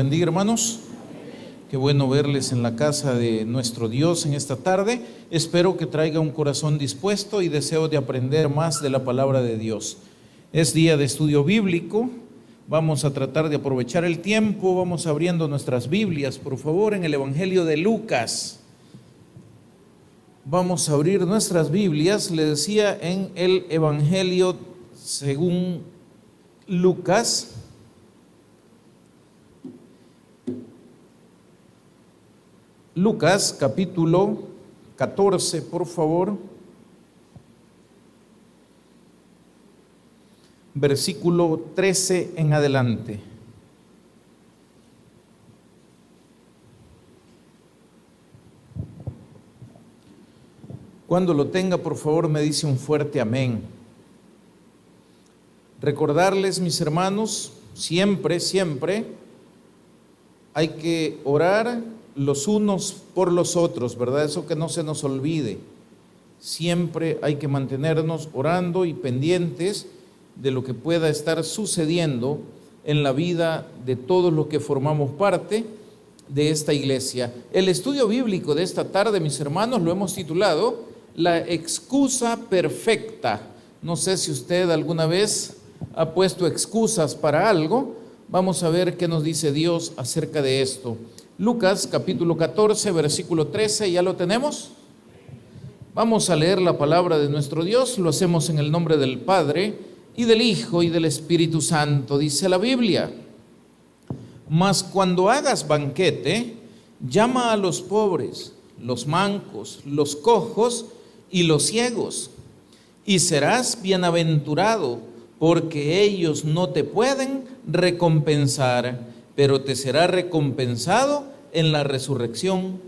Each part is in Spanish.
Bendiga, hermanos. Qué bueno verles en la casa de nuestro Dios en esta tarde. Espero que traiga un corazón dispuesto y deseo de aprender más de la palabra de Dios. Es día de estudio bíblico. Vamos a tratar de aprovechar el tiempo. Vamos abriendo nuestras Biblias, por favor, en el Evangelio de Lucas. Vamos a abrir nuestras Biblias, le decía, en el Evangelio según Lucas. Lucas capítulo 14, por favor, versículo 13 en adelante. Cuando lo tenga, por favor, me dice un fuerte amén. Recordarles, mis hermanos, siempre hay que orar los unos por los otros, ¿verdad? Eso que no se nos olvide. Siempre hay que mantenernos orando y pendientes de lo que pueda estar sucediendo en la vida de todos los que formamos parte de esta iglesia. El estudio bíblico de esta tarde, mis hermanos, lo hemos titulado La excusa perfecta. No sé si usted alguna vez ha puesto excusas para algo. Vamos a ver qué nos dice Dios acerca de esto. Lucas capítulo 14, versículo 13, ¿ya lo tenemos? Vamos a leer la palabra de nuestro Dios, lo hacemos en el nombre del Padre, y del Hijo, y del Espíritu Santo. Dice la Biblia: Mas cuando hagas banquete, llama a los pobres, los mancos, los cojos y los ciegos, y serás bienaventurado, porque ellos no te pueden recompensar, pero te será recompensado en la resurrección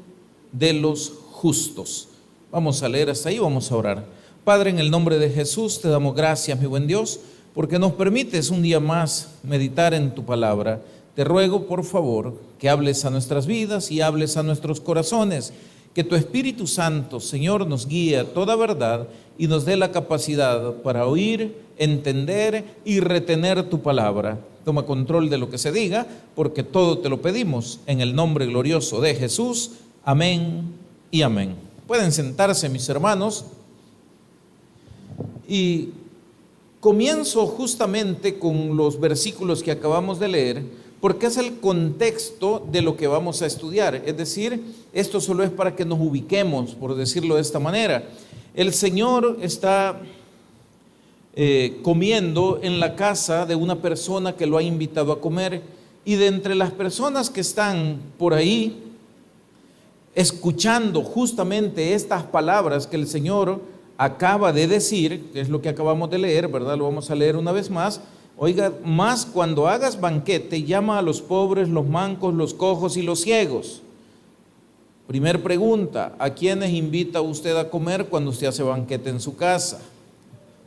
de los justos. Vamos a leer hasta ahí, vamos a orar. Padre, en el nombre de Jesús te damos gracias, mi buen Dios, porque nos permites un día más meditar en tu palabra. Te ruego, por favor, que hables a nuestras vidas y hables a nuestros corazones, que tu Espíritu Santo, Señor, nos guíe a toda verdad y nos dé la capacidad para oír, entender y retener tu palabra. Toma control de lo que se diga, porque todo te lo pedimos en el nombre glorioso de Jesús. Amén y amén. Pueden sentarse, mis hermanos. Y comienzo justamente con los versículos que acabamos de leer, porque es el contexto de lo que vamos a estudiar. Es decir, esto solo es para que nos ubiquemos, por decirlo de esta manera. El Señor está comiendo en la casa de una persona que lo ha invitado a comer, y de entre las personas que están por ahí escuchando justamente estas palabras que el Señor acaba de decir, que es lo que acabamos de leer, ¿verdad? Lo vamos a leer una vez más. Oiga, más cuando hagas banquete, llama a los pobres, los mancos, los cojos y los ciegos. Primer pregunta: ¿a quiénes invita usted a comer cuando usted hace banquete en su casa?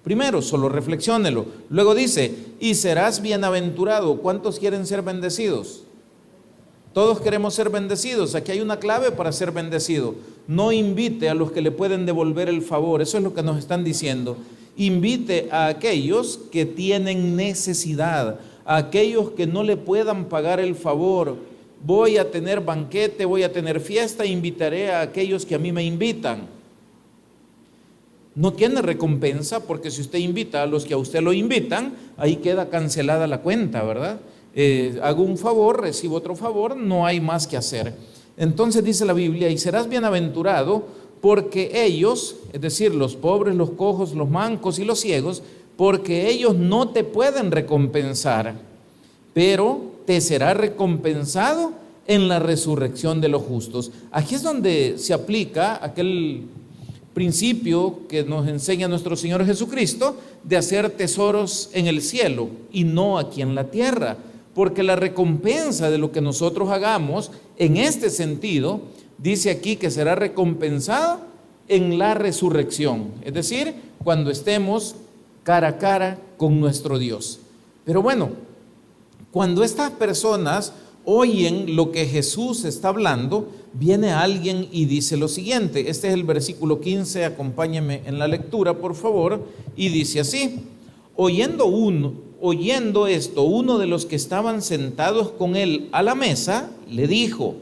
Primero, solo reflexiónelo. Luego dice: y serás bienaventurado. ¿Cuántos quieren ser bendecidos? Todos queremos ser bendecidos. Aquí hay una clave para ser bendecido. No invite a los que le pueden devolver el favor. Eso es lo que nos están diciendo. Invite a aquellos que tienen necesidad, a aquellos que no le puedan pagar el favor. Voy a tener banquete, voy a tener fiesta, invitaré a aquellos que a mí me invitan. No tiene recompensa, porque si usted invita a los que a usted lo invitan, ahí queda cancelada la cuenta, ¿verdad? Hago un favor, recibo otro favor, no hay más que hacer. Entonces dice la Biblia: y serás bienaventurado, porque ellos, es decir, los pobres, los cojos, los mancos y los ciegos, porque ellos no te pueden recompensar, pero te será recompensado en la resurrección de los justos. Aquí es donde se aplica aquel principio que nos enseña nuestro Señor Jesucristo de hacer tesoros en el cielo y no aquí en la tierra, porque la recompensa de lo que nosotros hagamos en este sentido, dice aquí que será recompensada en la resurrección, es decir, cuando estemos cara a cara con nuestro Dios. Pero bueno, cuando estas personas oyen lo que Jesús está hablando, viene alguien y dice lo siguiente. Este es el versículo 15, acompáñenme en la lectura, por favor, y dice así: oyendo oyendo esto, uno de los que estaban sentados con él a la mesa, le dijo: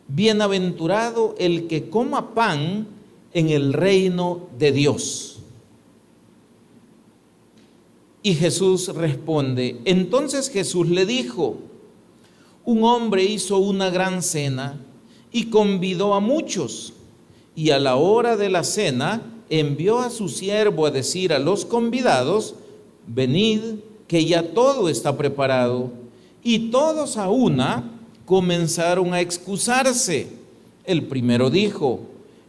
bienaventurado el que coma pan en el reino de Dios. Y Jesús responde: entonces Jesús le dijo: un hombre hizo una gran cena y convidó a muchos, y a la hora de la cena envió a su siervo a decir a los convidados: venid, que ya todo está preparado. Y todos a una comenzaron a excusarse. El primero dijo: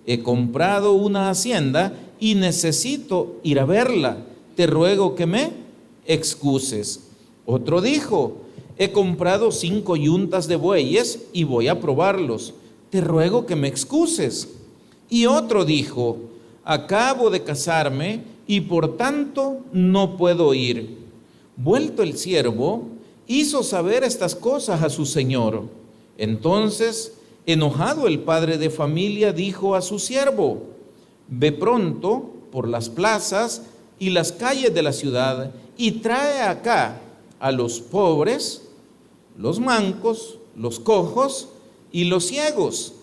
he comprado una hacienda y necesito ir a verla, te ruego que me excuses. Otro dijo: he comprado 5 yuntas de bueyes y voy a probarlos, te ruego que me excuses. Y otro dijo: acabo de casarme y por tanto no puedo ir. Vuelto el siervo, hizo saber estas cosas a su señor. Entonces, enojado el padre de familia, dijo a su siervo: ve pronto por las plazas y las calles de la ciudad y trae acá a los pobres, los mancos, los cojos y los ciegos.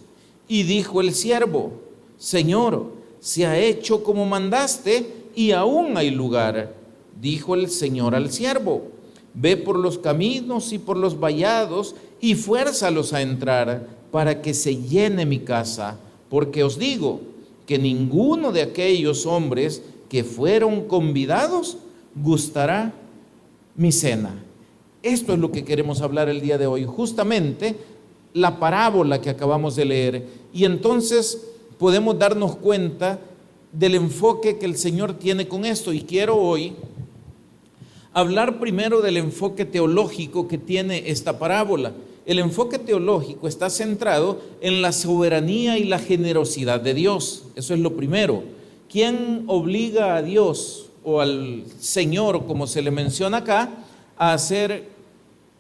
Y dijo el siervo: Señor, se ha hecho como mandaste y aún hay lugar. Dijo el Señor al siervo: ve por los caminos y por los vallados y fuérzalos a entrar, para que se llene mi casa. Porque os digo que ninguno de aquellos hombres que fueron convidados gustará mi cena. Esto es lo que queremos hablar el día de hoy, justamente la parábola que acabamos de leer. Y entonces podemos darnos cuenta del enfoque que el Señor tiene con esto. Y quiero hoy hablar primero del enfoque teológico que tiene esta parábola. El enfoque teológico está centrado en la soberanía y la generosidad de Dios. Eso es lo primero. ¿Quién obliga a Dios o al Señor, como se le menciona acá, a hacer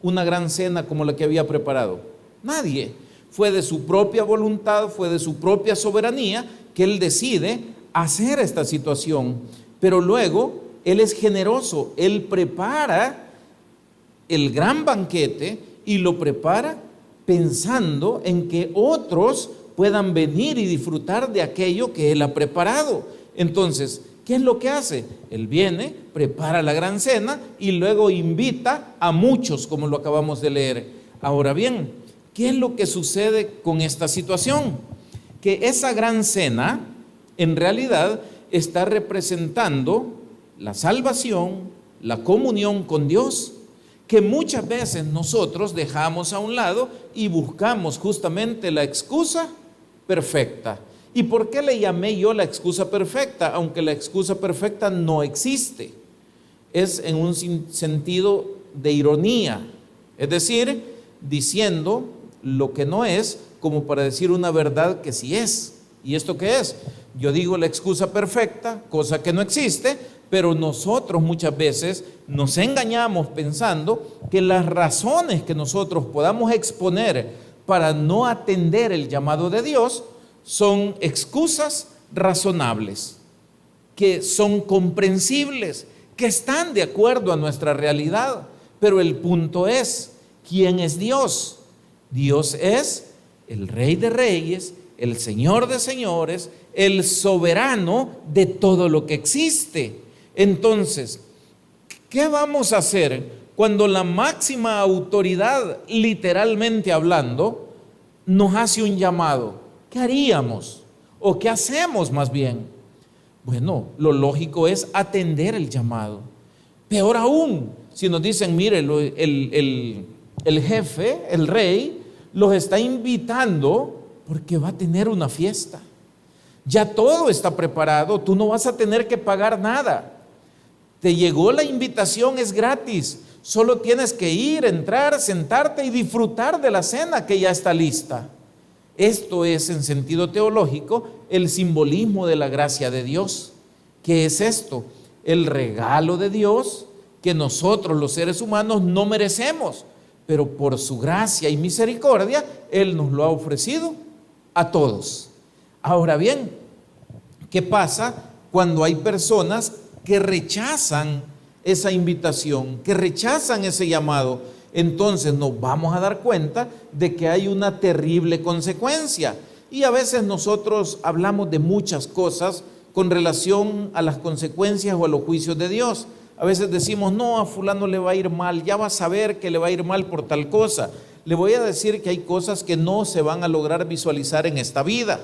una gran cena como la que había preparado? Nadie. Fue de su propia voluntad, fue de su propia soberanía que Él decide hacer esta situación. Pero luego Él es generoso, Él prepara el gran banquete y lo prepara pensando en que otros puedan venir y disfrutar de aquello que Él ha preparado. Entonces, ¿qué es lo que hace? Él viene, prepara la gran cena y luego invita a muchos, como lo acabamos de leer. Ahora bien, ¿qué es lo que sucede con esta situación? Que esa gran cena en realidad está representando la salvación, la comunión con Dios, que muchas veces nosotros dejamos a un lado y buscamos justamente la excusa perfecta. ¿Y por qué le llamé yo la excusa perfecta? Aunque la excusa perfecta no existe. Es en un sentido de ironía, es decir, diciendo lo que no es como para decir una verdad que sí es. ¿Y esto qué es? Yo digo la excusa perfecta, cosa que no existe, pero nosotros muchas veces nos engañamos pensando que las razones que nosotros podamos exponer para no atender el llamado de Dios son excusas razonables, que son comprensibles, que están de acuerdo a nuestra realidad. Pero el punto es, ¿quién es Dios? Dios es el Rey de Reyes, el Señor de Señores, el soberano de todo lo que existe. Entonces, ¿qué vamos a hacer cuando la máxima autoridad, literalmente hablando, nos hace un llamado? ¿Qué haríamos? ¿O qué hacemos más bien? Bueno, lo lógico es atender el llamado. Peor aún, si nos dicen, mire, el jefe, el rey, los está invitando porque va a tener una fiesta. Ya todo está preparado, tú no vas a tener que pagar nada. Te llegó la invitación, es gratis. Solo tienes que ir, entrar, sentarte y disfrutar de la cena que ya está lista. Esto es, en sentido teológico, el simbolismo de la gracia de Dios. ¿Qué es esto? El regalo de Dios que nosotros, los seres humanos, no merecemos, pero por su gracia y misericordia, Él nos lo ha ofrecido a todos. Ahora bien, ¿qué pasa cuando hay personas que rechazan esa invitación, que rechazan ese llamado, entonces nos vamos a dar cuenta de que hay una terrible consecuencia. Y a veces nosotros hablamos de muchas cosas con relación a las consecuencias o a los juicios de Dios. A veces decimos, no, a fulano le va a ir mal, ya va a saber que le va a ir mal por tal cosa. Le voy a decir que hay cosas que no se van a lograr visualizar en esta vida,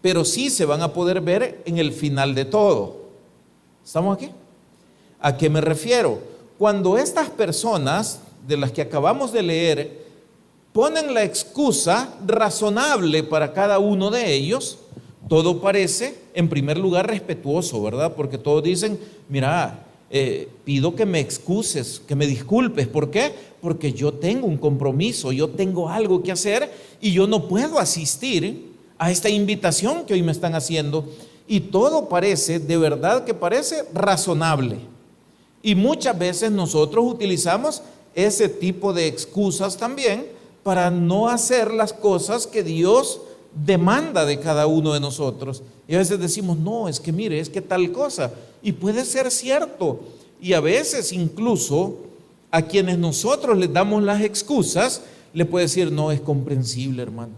pero sí se van a poder ver en el final de todo. ¿Estamos aquí? ¿A qué me refiero? Cuando estas personas de las que acabamos de leer ponen la excusa razonable para cada uno de ellos, todo parece en primer lugar respetuoso, ¿verdad? Porque todos dicen, mira, pido que me excuses, que me disculpes. ¿Por qué? Porque yo tengo un compromiso, yo tengo algo que hacer y yo no puedo asistir a esta invitación que hoy me están haciendo. Y todo parece, de verdad que parece razonable. Y muchas veces nosotros utilizamos ese tipo de excusas también para no hacer las cosas que Dios demanda de cada uno de nosotros. Y a veces decimos, no, es que mire, es que tal cosa. Y puede ser cierto. Y a veces incluso a quienes nosotros les damos las excusas, le puede decir, no, es comprensible, hermano.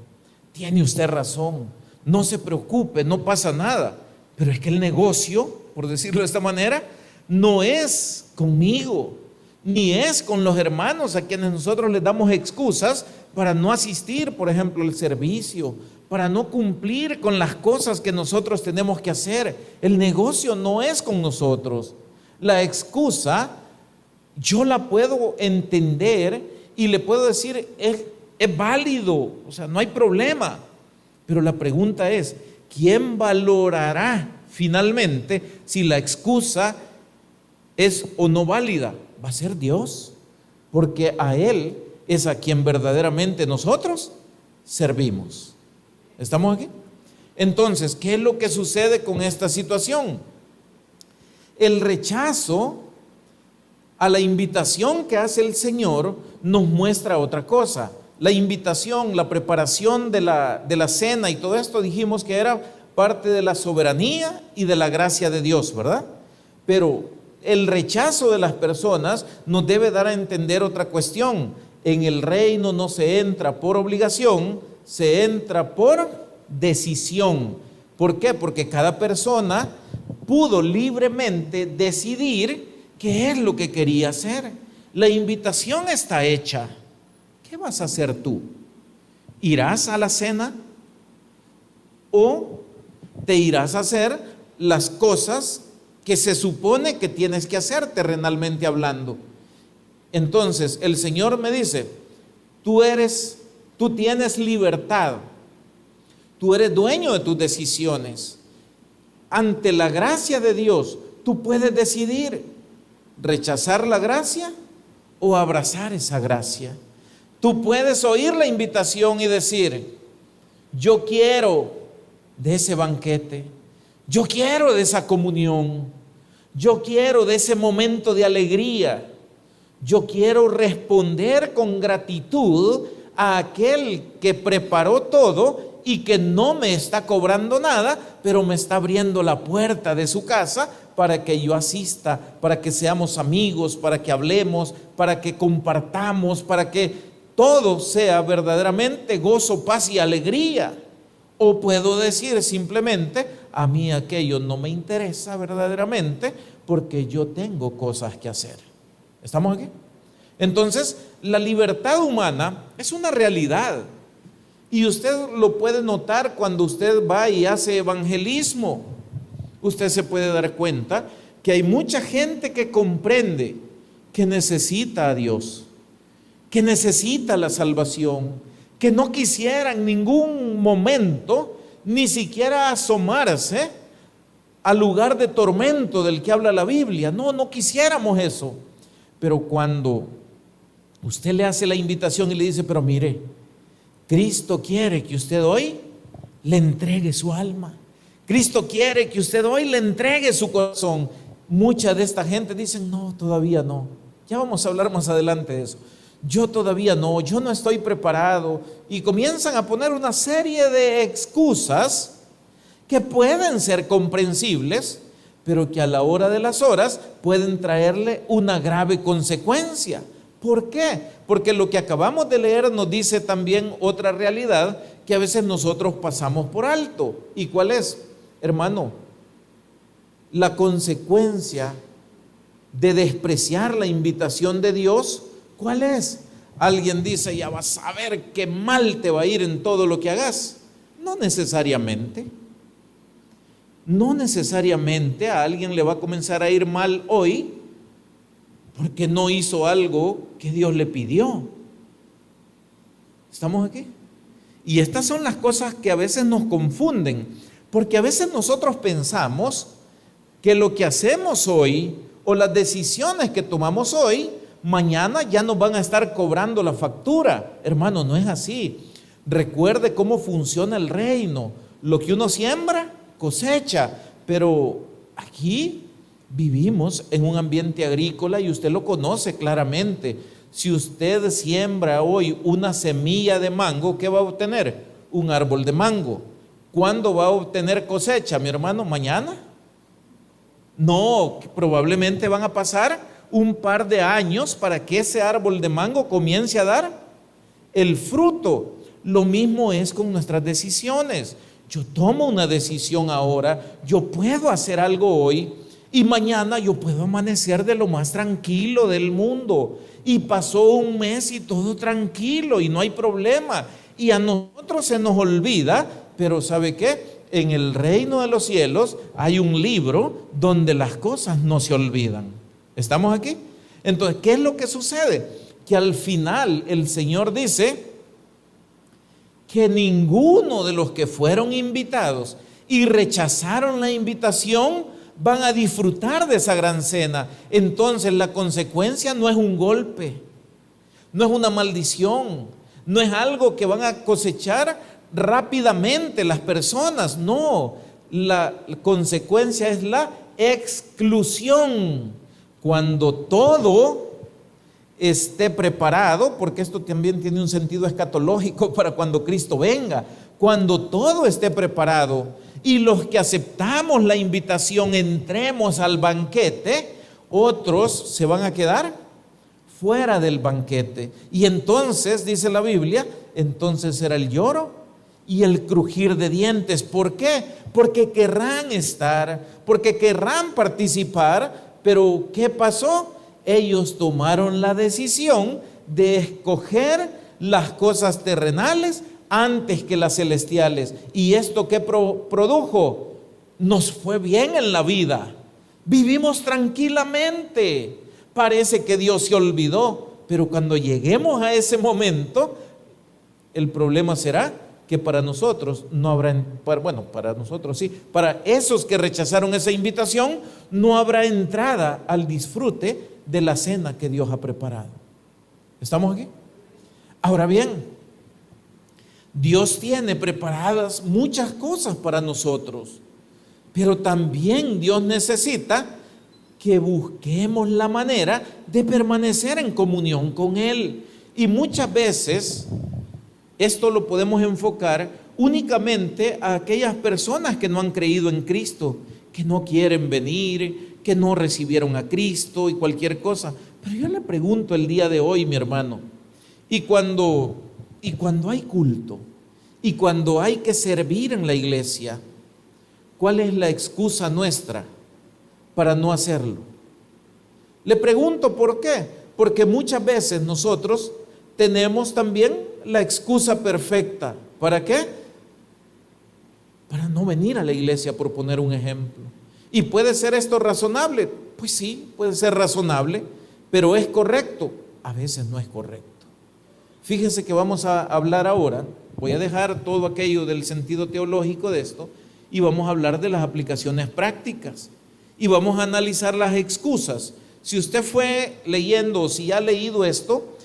Tiene usted razón. No se preocupe, no pasa nada. Pero es que el negocio, por decirlo de esta manera, no es conmigo, ni es con los hermanos a quienes nosotros les damos excusas para no asistir, por ejemplo, al servicio, para no cumplir con las cosas que nosotros tenemos que hacer. El negocio no es con nosotros. La excusa yo la puedo entender y le puedo decir, es válido, o sea, no hay problema. Pero la pregunta es, ¿quién valorará finalmente si la excusa es o no válida? Va a ser Dios, porque a Él es a quien verdaderamente nosotros servimos. ¿Estamos aquí? Entonces, ¿qué es lo que sucede con esta situación? El rechazo a la invitación que hace el Señor nos muestra otra cosa. La invitación, la preparación de la cena y todo esto, dijimos que era parte de la soberanía y de la gracia de Dios, ¿verdad? Pero el rechazo de las personas nos debe dar a entender otra cuestión. En el reino no se entra por obligación, se entra por decisión. ¿Por qué? Porque cada persona pudo libremente decidir qué es lo que quería hacer. La invitación está hecha. ¿Qué vas a hacer tú? ¿Irás a la cena? ¿O te irás a hacer las cosas que se supone que tienes que hacer terrenalmente hablando? Entonces el Señor me dice, tú tienes libertad, tú eres dueño de tus decisiones. Ante la gracia de Dios, tú puedes decidir rechazar la gracia o abrazar esa gracia. Tú puedes oír la invitación y decir, yo quiero de ese banquete, yo quiero de esa comunión, yo quiero de ese momento de alegría, yo quiero responder con gratitud a aquel que preparó todo y que no me está cobrando nada, pero me está abriendo la puerta de su casa para que yo asista, para que seamos amigos, para que hablemos, para que compartamos, para que todo sea verdaderamente gozo, paz y alegría. O puedo decir simplemente, a mí aquello no me interesa verdaderamente porque yo tengo cosas que hacer. ¿Estamos aquí? Entonces, la libertad humana es una realidad. Y usted lo puede notar cuando usted va y hace evangelismo. Usted se puede dar cuenta que hay mucha gente que comprende que necesita a Dios, que necesita la salvación, que no quisiera en ningún momento ni siquiera asomarse al lugar de tormento del que habla la Biblia. No quisiéramos eso. Pero cuando usted le hace la invitación y le dice, pero mire, Cristo quiere que usted hoy le entregue su alma. Cristo quiere que usted hoy le entregue su corazón. Mucha de esta gente dicen, no, todavía no. Ya vamos a hablar más adelante de eso. Yo todavía no, yo no estoy preparado. Y comienzan a poner una serie de excusas que pueden ser comprensibles, pero que a la hora de las horas pueden traerle una grave consecuencia. ¿Por qué? Porque lo que acabamos de leer nos dice también otra realidad que a veces nosotros pasamos por alto. ¿Y cuál es, hermano? La consecuencia de despreciar la invitación de Dios, ¿cuál es? Alguien dice, ya vas a ver qué mal te va a ir en todo lo que hagas. No necesariamente. No necesariamente a alguien le va a comenzar a ir mal hoy porque no hizo algo que Dios le pidió. ¿Estamos aquí? Y estas son las cosas que a veces nos confunden, porque a veces nosotros pensamos que lo que hacemos hoy o las decisiones que tomamos hoy, mañana ya nos van a estar cobrando la factura. Hermano, no es así. Recuerde cómo funciona el reino. Lo que uno siembra, cosecha. Pero aquí vivimos en un ambiente agrícola y usted lo conoce claramente. Si usted siembra hoy una semilla de mango, ¿qué va a obtener? Un árbol de mango. ¿Cuándo va a obtener cosecha, mi hermano? ¿Mañana? No, probablemente van a pasar un par de años para que ese árbol de mango comience a dar el fruto. Lo mismo es con nuestras decisiones. Yo tomo una decisión ahora, yo puedo hacer algo hoy y mañana yo puedo amanecer de lo más tranquilo del mundo. Y pasó un mes y todo tranquilo y no hay problema. Y a nosotros se nos olvida, pero ¿sabe qué? En el reino de los cielos hay un libro donde las cosas no se olvidan. ¿Estamos aquí? Entonces, ¿qué es lo que sucede? Que al final el Señor dice que ninguno de los que fueron invitados y rechazaron la invitación van a disfrutar de esa gran cena. Entonces la consecuencia no es un golpe, no es una maldición, no es algo que van a cosechar rápidamente las personas. No, la consecuencia es la exclusión. Cuando todo esté preparado, porque esto también tiene un sentido escatológico para cuando Cristo venga, cuando todo esté preparado y los que aceptamos la invitación entremos al banquete, otros se van a quedar fuera del banquete. Y entonces, dice la Biblia, entonces será el lloro y el crujir de dientes. ¿Por qué? Porque querrán estar, porque querrán participar, pero ¿qué pasó? Ellos tomaron la decisión de escoger las cosas terrenales antes que las celestiales. ¿Y esto qué produjo? Nos fue bien en la vida. Vivimos tranquilamente. Parece que Dios se olvidó, pero cuando lleguemos a ese momento, el problema será que para nosotros no habrá, bueno, para nosotros sí, para esos que rechazaron esa invitación, no habrá entrada al disfrute de la cena que Dios ha preparado. ¿Estamos aquí? Ahora bien, Dios tiene preparadas muchas cosas para nosotros, pero también Dios necesita que busquemos la manera de permanecer en comunión con Él. Y muchas veces esto lo podemos enfocar únicamente a aquellas personas que no han creído en Cristo, que no quieren venir, que no recibieron a Cristo y cualquier cosa. Pero yo le pregunto el día de hoy, mi hermano, y cuando hay culto, y cuando hay que servir en la iglesia, ¿cuál es la excusa nuestra para no hacerlo? Le pregunto por qué. Porque muchas veces nosotros tenemos también la excusa perfecta. ¿Para qué? Para no venir a la iglesia, por poner un ejemplo. ¿Y puede ser esto razonable? Pues sí, puede ser razonable, pero ¿es correcto? A veces no es correcto. Fíjese que vamos a hablar ahora, voy a dejar todo aquello del sentido teológico de esto y vamos a hablar de las aplicaciones prácticas y vamos a analizar las excusas. Si usted fue leyendo o si ha leído esto,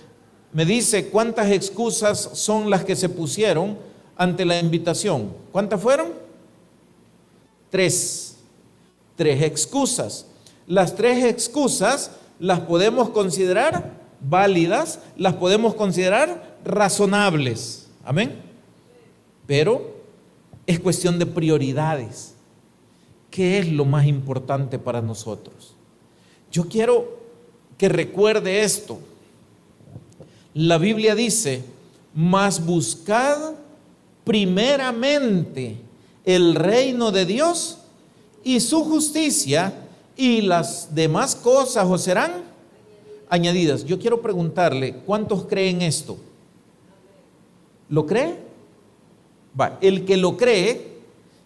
me dice cuántas excusas son las que se pusieron ante la invitación. ¿Cuántas fueron? 3 excusas. Las 3 excusas las podemos considerar válidas, las podemos considerar razonables. Amén. Pero es cuestión de prioridades. ¿qué es lo más importante para nosotros? Yo quiero que recuerde esto. La Biblia dice, mas buscad primeramente el reino de Dios y su justicia, y las demás cosas os serán añadidas. Yo quiero preguntarle, ¿cuántos creen esto? ¿Lo cree? Va, el que lo cree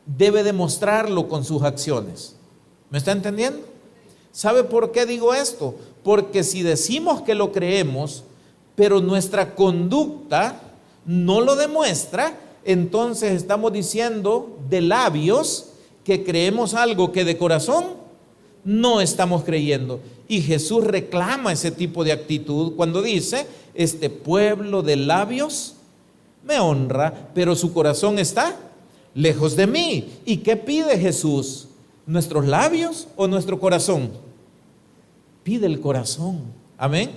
debe demostrarlo con sus acciones. ¿Me está entendiendo? ¿Sabe por qué digo esto? Porque si decimos que lo creemos, pero nuestra conducta no lo demuestra, entonces estamos diciendo de labios que creemos algo que de corazón no estamos creyendo. Y Jesús reclama ese tipo de actitud cuando dice, este pueblo de labios me honra, pero su corazón está lejos de mí. ¿Y qué pide Jesús? ¿Nuestros labios o nuestro corazón? Pide el corazón. Amén.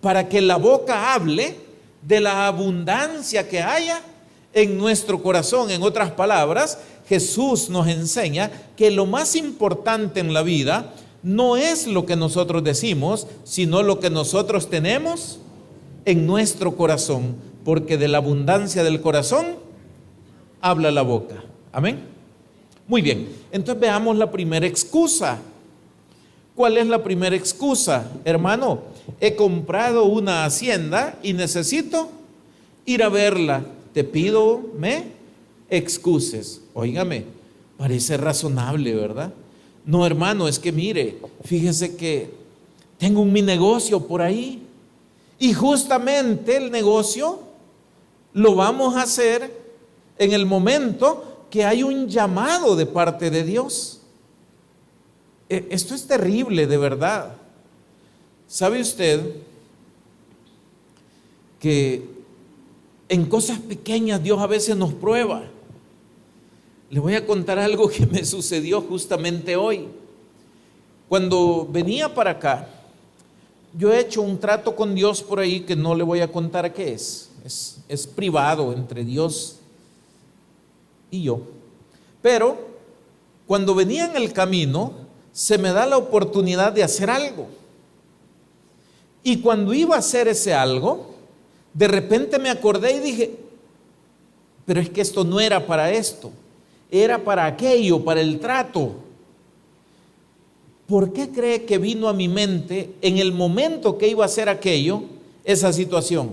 Para que la boca hable de la abundancia que haya en nuestro corazón. En otras palabras, Jesús nos enseña que lo más importante en la vida no es lo que nosotros decimos, sino lo que nosotros tenemos en nuestro corazón, porque de la abundancia del corazón habla la boca. Amén. Muy bien, entonces veamos la primera excusa. ¿Cuál es la primera excusa? Hermano, he comprado una hacienda y necesito ir a verla. Te pido me excuses. Óigame, parece razonable, ¿verdad? No, hermano, es que mire, fíjese que tengo mi negocio por ahí y justamente el negocio lo vamos a hacer en el momento que hay un llamado de parte de Dios. Esto es terrible, de verdad. ¿Sabe usted que en cosas pequeñas Dios a veces nos prueba? Le voy a contar algo que me sucedió justamente hoy. Cuando venía para acá, yo he hecho un trato con Dios por ahí que no le voy a contar qué es. Es privado entre Dios y yo. Pero cuando venía en el camino, se me da la oportunidad de hacer algo. Y cuando iba a hacer ese algo, de repente me acordé y dije, pero es que esto no era para esto, era para aquello, para el trato. ¿Por qué cree que vino a mi mente en el momento que iba a hacer aquello, esa situación?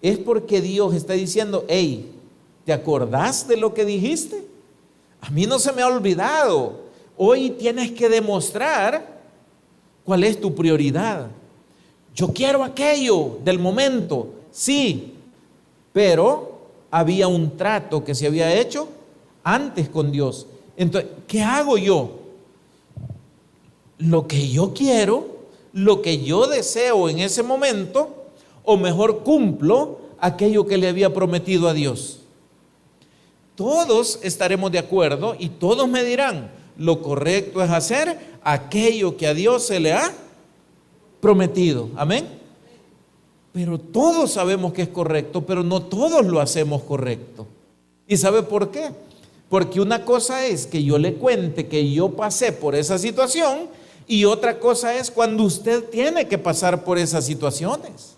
Es porque Dios está diciendo, hey, ¿te acordás de lo que dijiste? A mí no se me ha olvidado. Hoy tienes que demostrar cuál es tu prioridad. Yo quiero aquello del momento, sí, pero había un trato que se había hecho antes con Dios. Entonces, ¿qué hago yo? Lo que yo quiero, lo que yo deseo en ese momento, o mejor cumplo aquello que le había prometido a Dios. Todos estaremos de acuerdo y todos me dirán, lo correcto es hacer aquello que a Dios se le ha prometido. Amén. Pero todos sabemos que es correcto, pero no todos lo hacemos correcto. ¿Y sabe por qué? Porque una cosa es que yo le cuente que yo pasé por esa situación y otra cosa es cuando usted tiene que pasar por esas situaciones.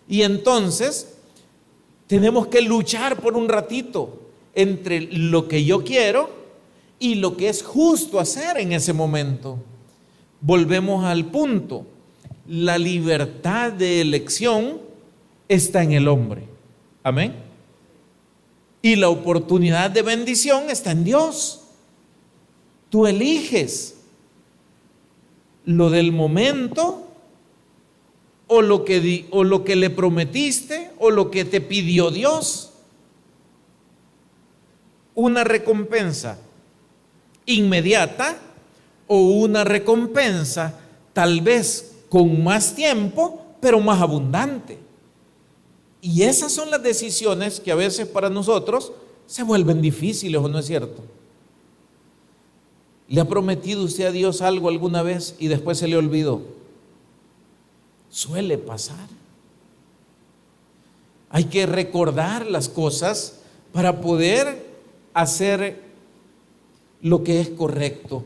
Y entonces tenemos que luchar por un ratito entre lo que yo quiero y lo que es justo hacer en ese momento. Volvemos al punto. La libertad de elección está en el hombre. Amén. Y la oportunidad de bendición está en Dios. Tú eliges lo del momento o lo que le prometiste o lo que te pidió Dios. Una recompensa inmediata o una recompensa tal vez con más tiempo, pero más abundante. Y esas son las decisiones que a veces para nosotros se vuelven difíciles, ¿o no es cierto? ¿Le ha prometido usted a Dios algo alguna vez y después se le olvidó? Suele pasar. Hay que recordar las cosas para poder hacer lo que es correcto.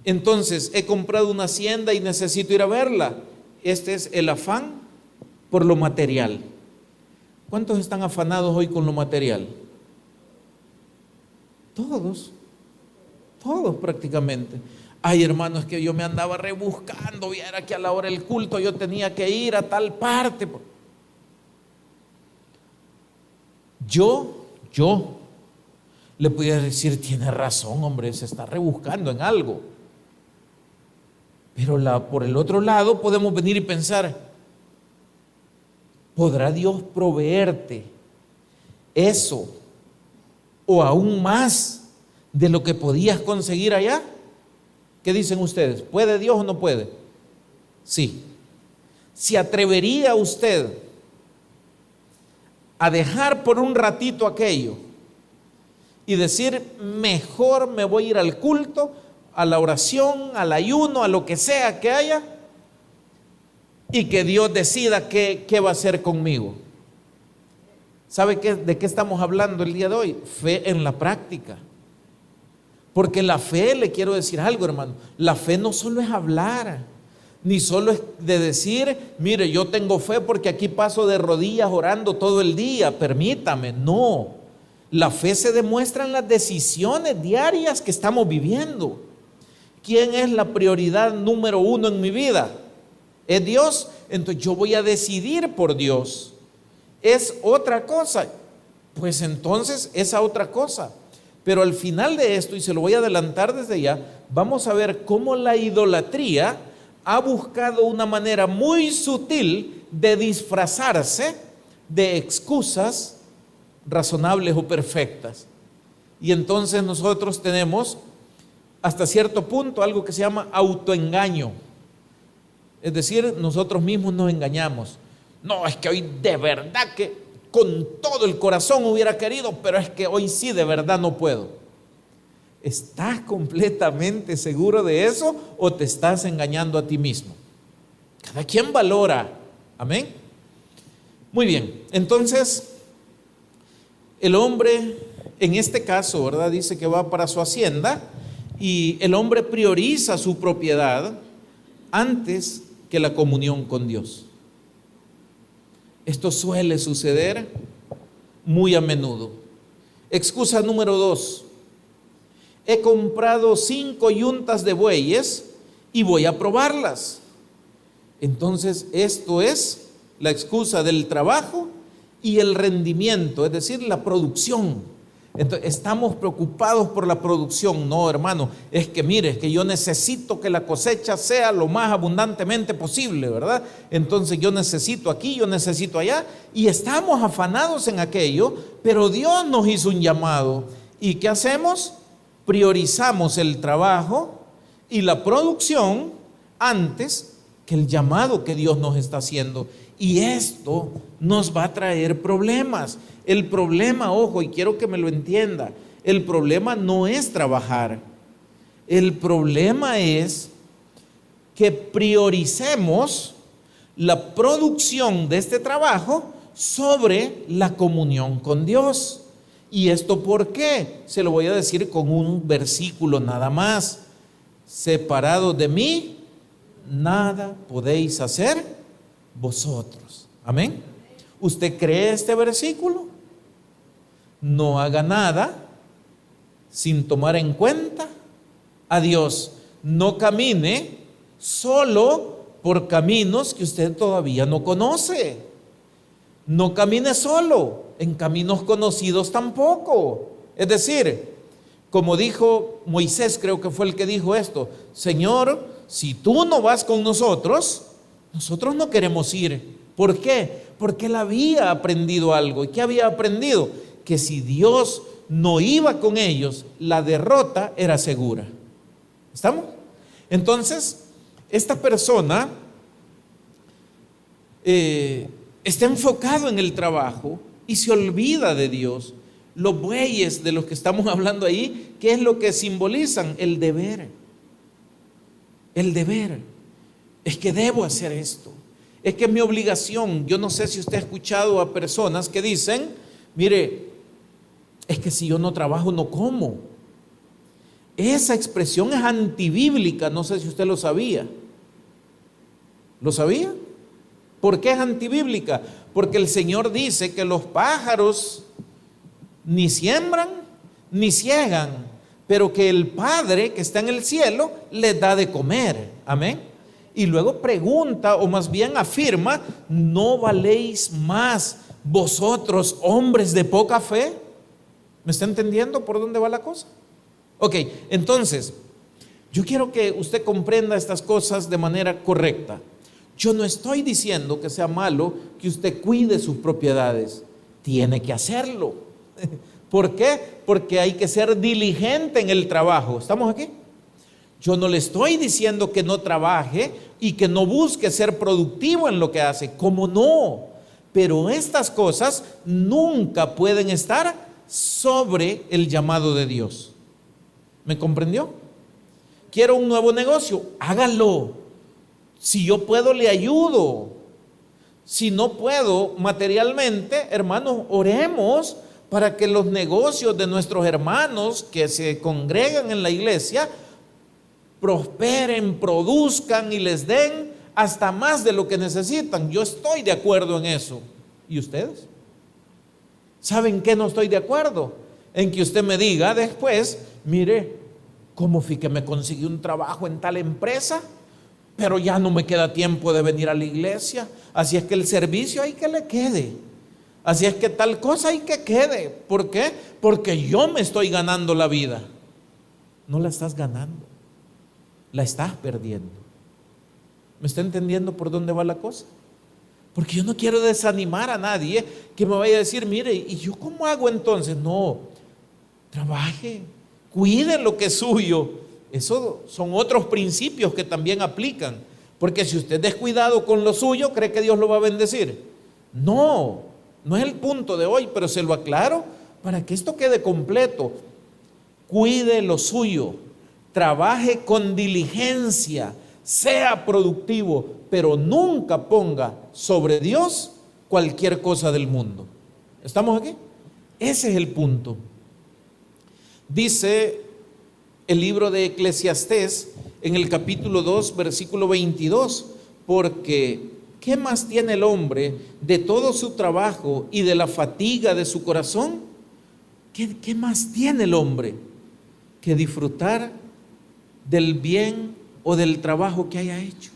Entonces, he comprado una hacienda y necesito ir a verla. Este es el afán por lo material. ¿Cuántos están afanados hoy con lo material? Todos prácticamente. Ay, hermano, es que yo me andaba rebuscando, viera que a la hora del culto yo tenía que ir a tal parte. Yo le podía decir, tiene razón, hombre, se está rebuscando en algo. Pero por el otro lado podemos venir y pensar, ¿podrá Dios proveerte eso o aún más de lo que podías conseguir allá? ¿Qué dicen ustedes? ¿Puede Dios o no puede? Sí. ¿Se atrevería usted a dejar por un ratito aquello y decir, mejor me voy a ir al culto, a la oración, al ayuno, a lo que sea que haya, y que Dios decida qué va a hacer conmigo? ¿Sabe de qué estamos hablando el día de hoy? Fe en la práctica. Porque la fe, le quiero decir algo, hermano, la fe no solo es hablar, ni solo es de decir, mire, yo tengo fe porque aquí paso de rodillas orando todo el día, permítame. No, la fe se demuestra en las decisiones diarias que estamos viviendo. ¿Quién es la prioridad número uno en mi vida? ¿Es Dios? Entonces yo voy a decidir por Dios. ¿Es otra cosa? Pues entonces esa otra cosa. Pero al final de esto, y se lo voy a adelantar desde ya, vamos a ver cómo la idolatría ha buscado una manera muy sutil de disfrazarse de excusas razonables o perfectas. Y entonces nosotros tenemos hasta cierto punto algo que se llama autoengaño. Es decir, nosotros mismos nos engañamos. No, es que hoy de verdad que con todo el corazón hubiera querido, pero es que hoy sí de verdad no puedo. ¿Estás completamente seguro de eso o te estás engañando a ti mismo? Cada quien valora. Amén. Muy bien, entonces el hombre en este caso, ¿verdad? Dice que va para su hacienda y el hombre prioriza su propiedad antes que la comunión con Dios. Esto suele suceder muy a menudo. Excusa número 2. He comprado 5 yuntas de bueyes y voy a probarlas. Entonces, esto es la excusa del trabajo y el rendimiento, es decir, la producción. Entonces, estamos preocupados por la producción. No, hermano, es que mire, es que yo necesito que la cosecha sea lo más abundantemente posible, ¿verdad? Entonces yo necesito aquí, yo necesito allá, y estamos afanados en aquello, pero Dios nos hizo un llamado. ¿Y qué hacemos? Priorizamos el trabajo y la producción antes que el llamado que Dios nos está haciendo. Y esto nos va a traer problemas. El problema, ojo, y quiero que me lo entienda, el problema no es trabajar. El problema es que prioricemos la producción de este trabajo sobre la comunión con Dios. ¿Y esto por qué? Se lo voy a decir con un versículo nada más. Separados de mí, nada podéis hacer vosotros. Amén. ¿Usted cree este versículo? No haga nada sin tomar en cuenta a Dios. No camine solo por caminos que usted todavía no conoce. No camine solo en caminos conocidos tampoco. Es decir, como dijo Moisés, creo que fue el que dijo esto: Señor, si tú no vas con nosotros, nosotros no queremos ir. ¿Por qué? Porque él había aprendido algo. ¿Y qué había aprendido? Que si Dios no iba con ellos, la derrota era segura. ¿Estamos? Entonces, esta persona está enfocado en el trabajo y se olvida de Dios. Los bueyes de los que estamos hablando ahí, ¿qué es lo que simbolizan? El deber. El deber. Es que debo hacer esto. Es que es mi obligación. Yo no sé si usted ha escuchado a personas que dicen, mire, es que si yo no trabajo no como. Esa expresión es antibíblica, no sé si usted lo sabía. ¿Lo sabía? ¿Por qué es antibíblica? Porque el Señor dice que los pájaros ni siembran ni ciegan, pero que el Padre que está en el cielo les da de comer. Amén. Y luego pregunta, o más bien afirma: ¿no valéis más vosotros, hombres de poca fe? ¿Me está entendiendo por dónde va la cosa? Ok, entonces, yo quiero que usted comprenda estas cosas de manera correcta. Yo no estoy diciendo que sea malo que usted cuide sus propiedades. Tiene que hacerlo. ¿Por qué? Porque hay que ser diligente en el trabajo. ¿Estamos aquí? Yo no le estoy diciendo que no trabaje y que no busque ser productivo en lo que hace. ¿Cómo no? Pero estas cosas nunca pueden estar sobre el llamado de Dios. ¿Me comprendió? Quiero un nuevo negocio, hágalo. Si yo puedo, le ayudo. Si no puedo materialmente, hermanos, oremos para que los negocios de nuestros hermanos que se congregan en la iglesia prosperen, produzcan y les den hasta más de lo que necesitan. Yo estoy de acuerdo en eso. ¿Y ustedes? ¿Saben qué no estoy de acuerdo? En que usted me diga después: mire, ¿cómo fui que me conseguí un trabajo en tal empresa? Pero ya no me queda tiempo de venir a la iglesia. Así es que el servicio hay que le quede. Así es que tal cosa hay que quede. ¿Por qué? Porque yo me estoy ganando la vida. No la estás ganando, la estás perdiendo. ¿Me está entendiendo por dónde va la cosa? Porque yo no quiero desanimar a nadie que me vaya a decir: mire, ¿y yo cómo hago entonces? No, trabaje, cuide lo que es suyo. Esos son otros principios que también aplican. Porque si usted es descuidado con lo suyo, ¿cree que Dios lo va a bendecir? No, no es el punto de hoy, pero se lo aclaro para que esto quede completo. Cuide lo suyo, trabaje con diligencia, sea productivo, pero nunca ponga sobre Dios cualquier cosa del mundo. ¿Estamos aquí? Ese es el punto. Dice el libro de Eclesiastés en el capítulo 2, versículo 22, porque ¿qué más tiene el hombre de todo su trabajo y de la fatiga de su corazón? ¿Qué más tiene el hombre que disfrutar del bien o del trabajo que haya hecho?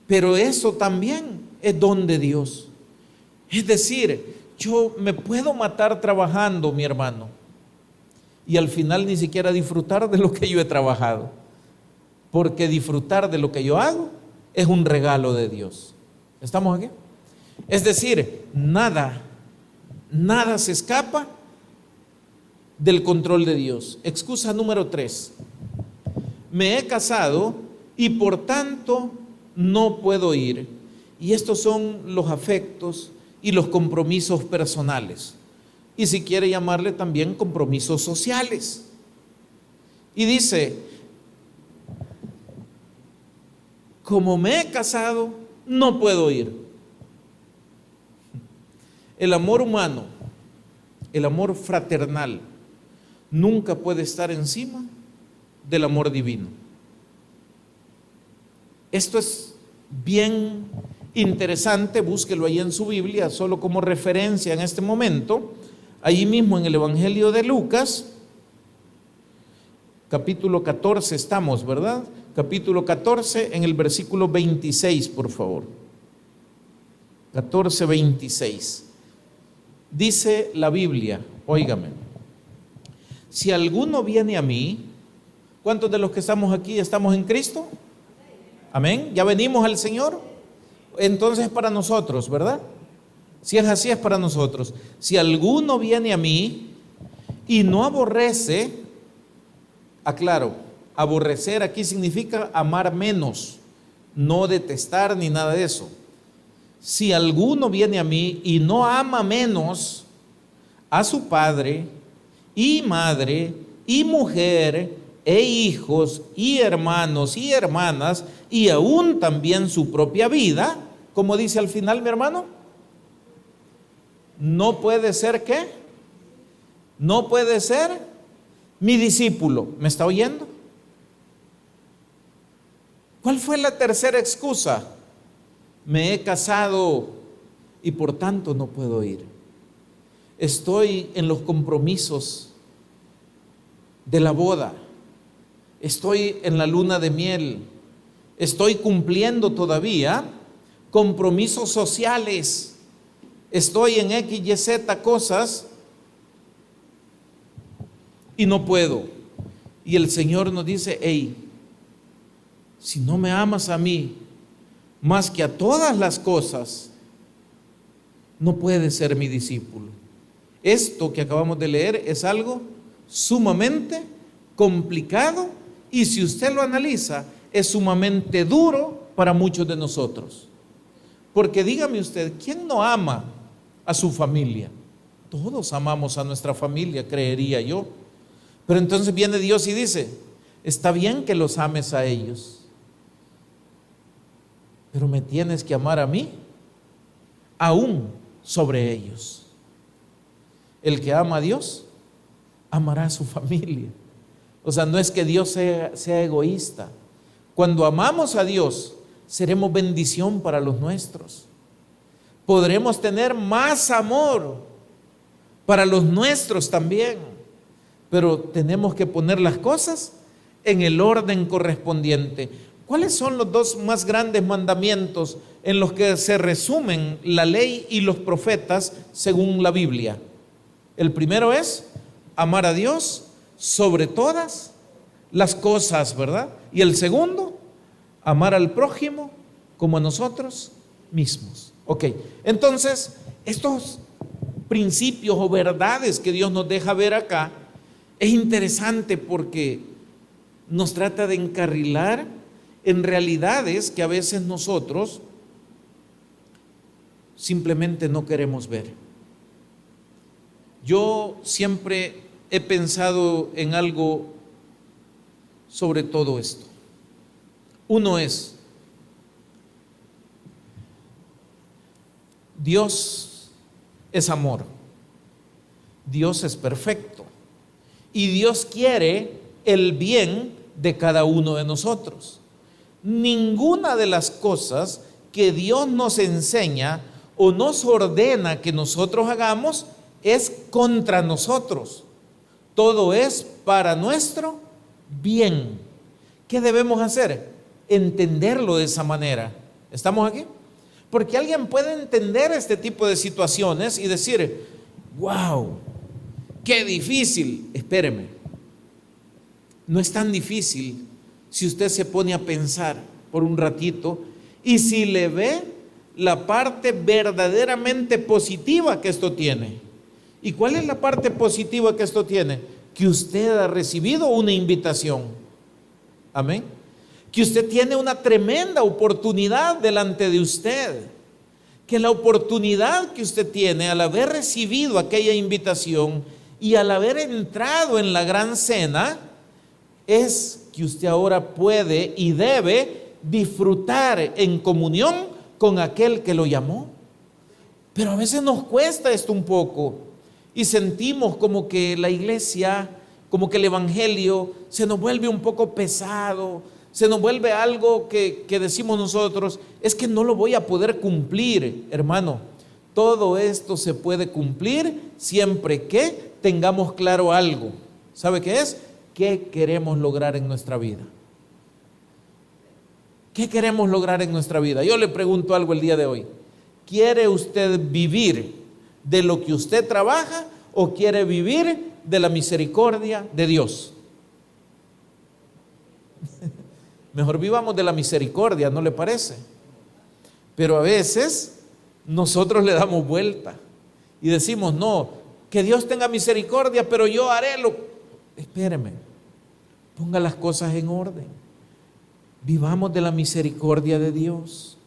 Pero eso también es don de Dios. Es decir, yo me puedo matar trabajando, mi hermano, y al final ni siquiera disfrutar de lo que yo he trabajado, porque disfrutar de lo que yo hago es un regalo de Dios. ¿Estamos aquí? Es decir, nada se escapa del control de Dios. Excusa número 3: me he casado y por tanto no puedo ir. Y estos son los afectos y los compromisos personales. Y si quiere llamarle también compromisos sociales. Y dice: como me he casado, no puedo ir. El amor humano, el amor fraternal, nunca puede estar encima del amor divino. Esto es bien interesante, búsquelo ahí en su Biblia, solo como referencia en este momento. Ahí mismo en el Evangelio de Lucas, capítulo 14 estamos, ¿verdad? Capítulo 14 en el versículo 26, por favor. 14, 26. Dice la Biblia, óigame: si alguno viene a mí, ¿cuántos de los que estamos aquí estamos en Cristo? Amén, ya venimos al Señor. Entonces para nosotros, ¿verdad? Si es así, es para nosotros. Si alguno viene a mí y no aborrece, aclaro, aborrecer aquí significa amar menos, no detestar ni nada de eso. Si alguno viene a mí y no ama menos a su padre y madre y mujer e hijos y hermanos y hermanas y aún también su propia vida, como dice al final mi hermano, no puede ser ¿qué? No puede ser mi discípulo. ¿Me está oyendo? ¿Cuál fue la tercera excusa? Me he casado y por tanto no puedo ir. Estoy en los compromisos de la boda. Estoy en la luna de miel. Estoy cumpliendo todavía compromisos sociales. Estoy en X, Y, Z cosas y no puedo. Y el Señor nos dice, hey, si no me amas a mí más que a todas las cosas, no puedes ser mi discípulo. Esto que acabamos de leer es algo sumamente complicado y si usted lo analiza, es sumamente duro para muchos de nosotros. Porque dígame usted, ¿quién no ama a su familia? Todos amamos a nuestra familia, creería yo. Pero entonces viene Dios y dice, está bien que los ames a ellos, pero me tienes que amar a mí, aún sobre ellos. El que ama a Dios, amará a su familia. O sea, no es que Dios sea egoísta. Cuando amamos a Dios, seremos bendición para los nuestros. Podremos tener más amor para los nuestros también. Pero tenemos que poner las cosas en el orden correspondiente. ¿Cuáles son los dos más grandes mandamientos en los que se resumen la ley y los profetas según la Biblia? El primero es amar a Dios sobre todas las cosas, ¿verdad? Y el segundo, amar al prójimo como a nosotros mismos. Ok, entonces, estos principios o verdades que Dios nos deja ver acá, es interesante porque nos trata de encarrilar en realidades que a veces nosotros simplemente no queremos ver. Yo siempre he pensado en algo sobre todo esto. Uno es, Dios es amor, Dios es perfecto y Dios quiere el bien de cada uno de nosotros. Ninguna de las cosas que Dios nos enseña o nos ordena que nosotros hagamos es contra nosotros. Todo es para nuestro bien. ¿Qué debemos hacer? Entenderlo de esa manera. ¿Estamos aquí? Porque alguien puede entender este tipo de situaciones y decir, wow, qué difícil. Espéreme, no es tan difícil si usted se pone a pensar por un ratito y si le ve la parte verdaderamente positiva que esto tiene. ¿Y cuál es la parte positiva que esto tiene? Que usted ha recibido una invitación. Amén. Que usted tiene una tremenda oportunidad delante de usted. Que la oportunidad que usted tiene al haber recibido aquella invitación y al haber entrado en la gran cena, es que usted ahora puede y debe disfrutar en comunión con aquel que lo llamó. Pero a veces nos cuesta esto un poco y sentimos como que la iglesia, como que el evangelio se nos vuelve un poco pesado, se nos vuelve algo que decimos nosotros, es que no lo voy a poder cumplir. Hermano, todo esto se puede cumplir siempre que tengamos claro algo. ¿Sabe qué es? ¿Qué queremos lograr en nuestra vida? ¿Qué queremos lograr en nuestra vida? Yo le pregunto algo el día de hoy. ¿Quiere usted vivir de lo que usted trabaja o quiere vivir de la misericordia de Dios? Mejor vivamos de la misericordia, ¿no le parece? Pero a veces nosotros le damos vuelta y decimos, no, que Dios tenga misericordia, pero yo haré lo... Espéreme, ponga las cosas en orden. Vivamos de la misericordia de Dios.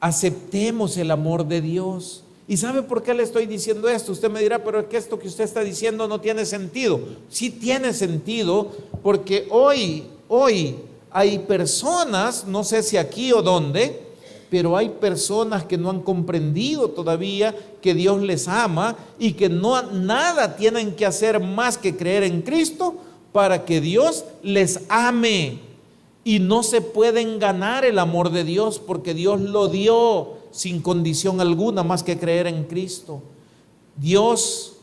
Aceptemos el amor de Dios. ¿Y sabe por qué le estoy diciendo esto? Usted me dirá, pero es que esto que usted está diciendo no tiene sentido. Sí tiene sentido, porque hoy hay personas, no sé si aquí o dónde, pero hay personas que no han comprendido todavía que Dios les ama y que no nada tienen que hacer más que creer en Cristo para que Dios les ame. Y no se pueden ganar el amor de Dios, porque Dios lo dio sin condición alguna más que creer en Cristo. Dios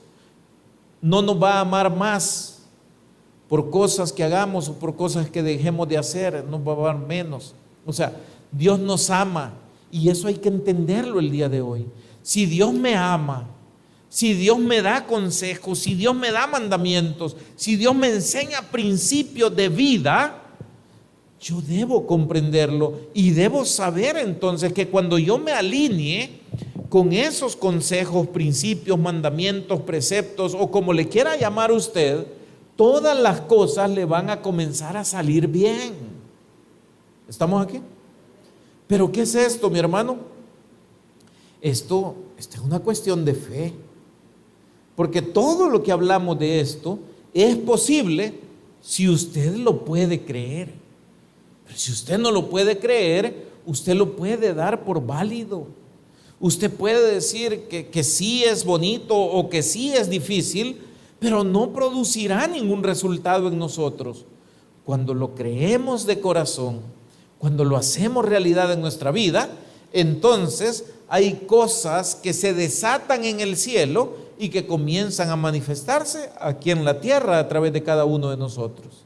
no nos va a amar más por cosas que hagamos o por cosas que dejemos de hacer, nos va a amar menos. O sea, Dios nos ama, y eso hay que entenderlo el día de hoy. Si Dios me ama, si Dios me da consejos, si Dios me da mandamientos, si Dios me enseña principios de vida, yo debo comprenderlo y debo saber entonces que cuando yo me alinee con esos consejos, principios, mandamientos, preceptos o como le quiera llamar usted, todas las cosas le van a comenzar a salir bien. ¿Estamos aquí? ¿Pero qué es esto, mi hermano? Esto es una cuestión de fe, porque todo lo que hablamos de esto es posible si usted lo puede creer. Pero si usted no lo puede creer, usted lo puede dar por válido. Usted puede decir que sí es bonito o que sí es difícil, pero no producirá ningún resultado en nosotros. Cuando lo creemos de corazón, cuando lo hacemos realidad en nuestra vida, entonces hay cosas que se desatan en el cielo y que comienzan a manifestarse aquí en la tierra a través de cada uno de nosotros.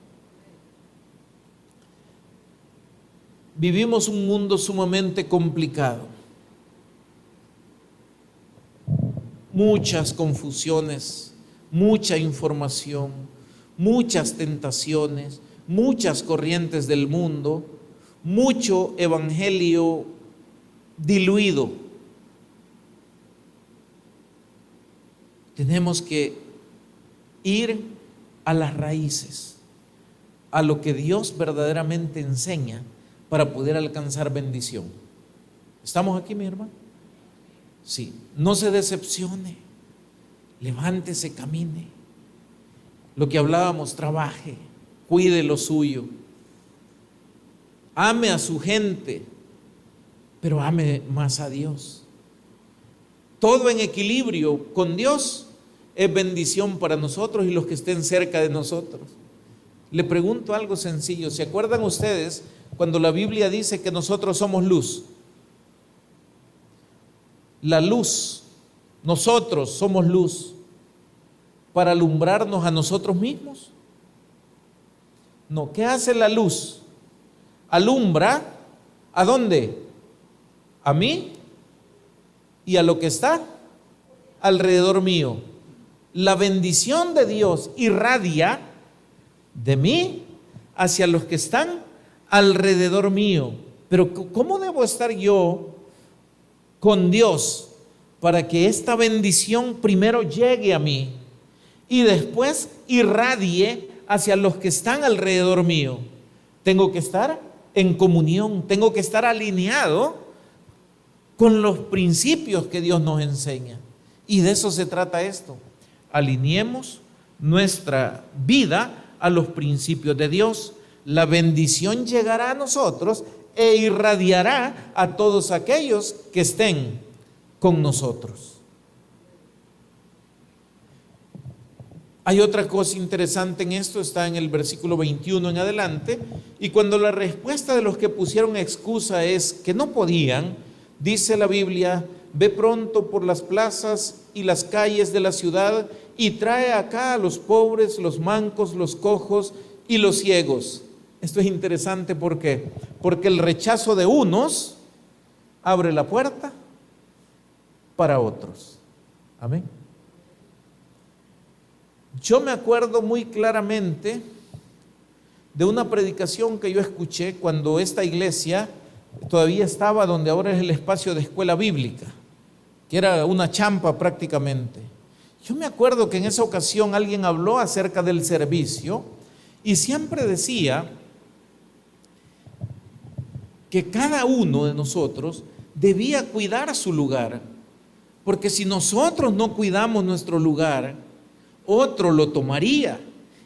Vivimos un mundo sumamente complicado, muchas confusiones, mucha información, muchas tentaciones, muchas corrientes del mundo, mucho evangelio diluido. Tenemos que ir a las raíces, a lo que Dios verdaderamente enseña para poder alcanzar bendición. ¿Estamos aquí, mi hermano? Sí, no se decepcione, levántese, camine. Lo que hablábamos, trabaje, cuide lo suyo, ame a su gente, pero ame más a Dios. Todo en equilibrio con Dios es bendición para nosotros y los que estén cerca de nosotros. Le pregunto algo sencillo, ¿se acuerdan ustedes cuando la Biblia dice que nosotros somos luz? La luz, nosotros somos luz para alumbrarnos a nosotros mismos. No, ¿qué hace la luz? Alumbra, ¿a dónde? A mí y a lo que está alrededor mío. La bendición de Dios irradia de mí hacia los que están alrededor mío. Pero ¿cómo debo estar yo con Dios para que esta bendición primero llegue a mí y después irradie hacia los que están alrededor mío? Tengo que estar en comunión, tengo que estar alineado con los principios que Dios nos enseña. Y de eso se trata esto. Alineemos nuestra vida a los principios de Dios. La bendición llegará a nosotros e irradiará a todos aquellos que estén con nosotros. Hay otra cosa interesante en esto, está en el versículo 21 en adelante, y cuando la respuesta de los que pusieron excusa es que no podían, dice la Biblia: ve pronto por las plazas y las calles de la ciudad y trae acá a los pobres, los mancos, los cojos y los ciegos. Esto es interesante, ¿por qué? Porque el rechazo de unos abre la puerta para otros. Amén. Yo me acuerdo muy claramente de una predicación que yo escuché cuando esta iglesia todavía estaba donde ahora es el espacio de escuela bíblica, que era una champa prácticamente. Yo me acuerdo que en esa ocasión alguien habló acerca del servicio y siempre decía que cada uno de nosotros debía cuidar su lugar, porque si nosotros no cuidamos nuestro lugar, otro lo tomaría.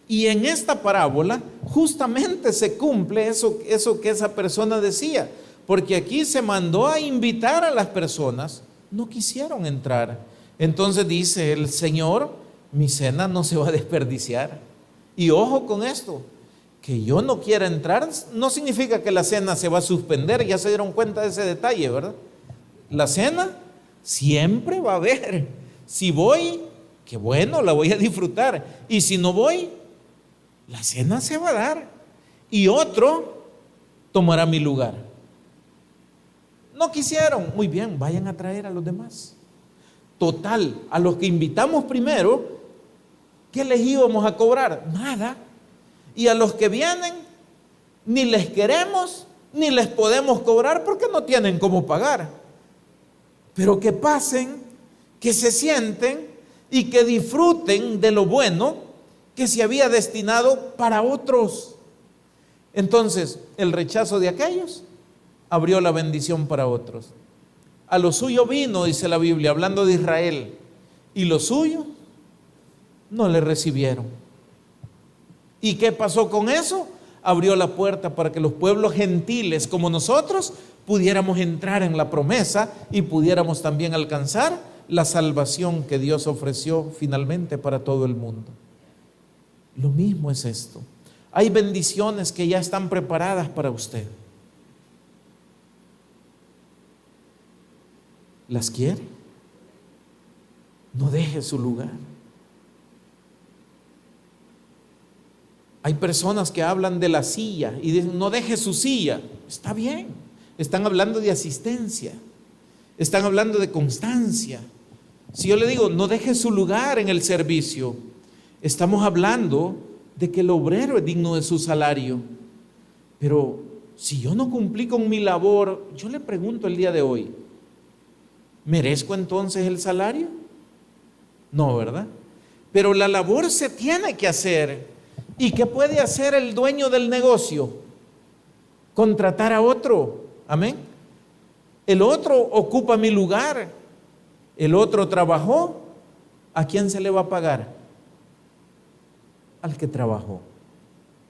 Y en esta parábola justamente se cumple eso que esa persona decía, porque aquí se mandó a invitar a las personas, no quisieron entrar. Entonces dice el Señor: mi cena no se va a desperdiciar. Y ojo con esto, que yo no quiera entrar no significa que la cena se va a suspender. Ya se dieron cuenta de ese detalle, ¿verdad? La cena siempre va a haber. Si voy, qué bueno, la voy a disfrutar. Y si no voy, la cena se va a dar y otro tomará mi lugar. No quisieron, muy bien, vayan a traer a los demás. Total, a los que invitamos primero, ¿qué les íbamos a cobrar? Nada. Y a los que vienen, ni les queremos, ni les podemos cobrar porque no tienen cómo pagar. Pero que pasen, que se sienten y que disfruten de lo bueno que se había destinado para otros. Entonces, el rechazo de aquellos abrió la bendición para otros. A lo suyo vino, dice la Biblia, hablando de Israel, y los suyos no le recibieron. ¿Y qué pasó con eso? Abrió la puerta para que los pueblos gentiles como nosotros pudiéramos entrar en la promesa y pudiéramos también alcanzar la salvación que Dios ofreció finalmente para todo el mundo. Lo mismo es esto. Hay bendiciones que ya están preparadas para usted. ¿Las quiere? No deje su lugar. Hay personas que hablan de la silla y dicen, no deje su silla. Está bien. Están hablando de asistencia. Están hablando de constancia. Si yo le digo, no deje su lugar en el servicio, estamos hablando de que el obrero es digno de su salario. Pero si yo no cumplí con mi labor, yo le pregunto el día de hoy, ¿merezco entonces el salario? No, ¿verdad? Pero la labor se tiene que hacer. ¿Y qué puede hacer el dueño del negocio? Contratar a otro. Amén. El otro ocupa mi lugar. El otro trabajó. ¿A quién se le va a pagar? Al que trabajó.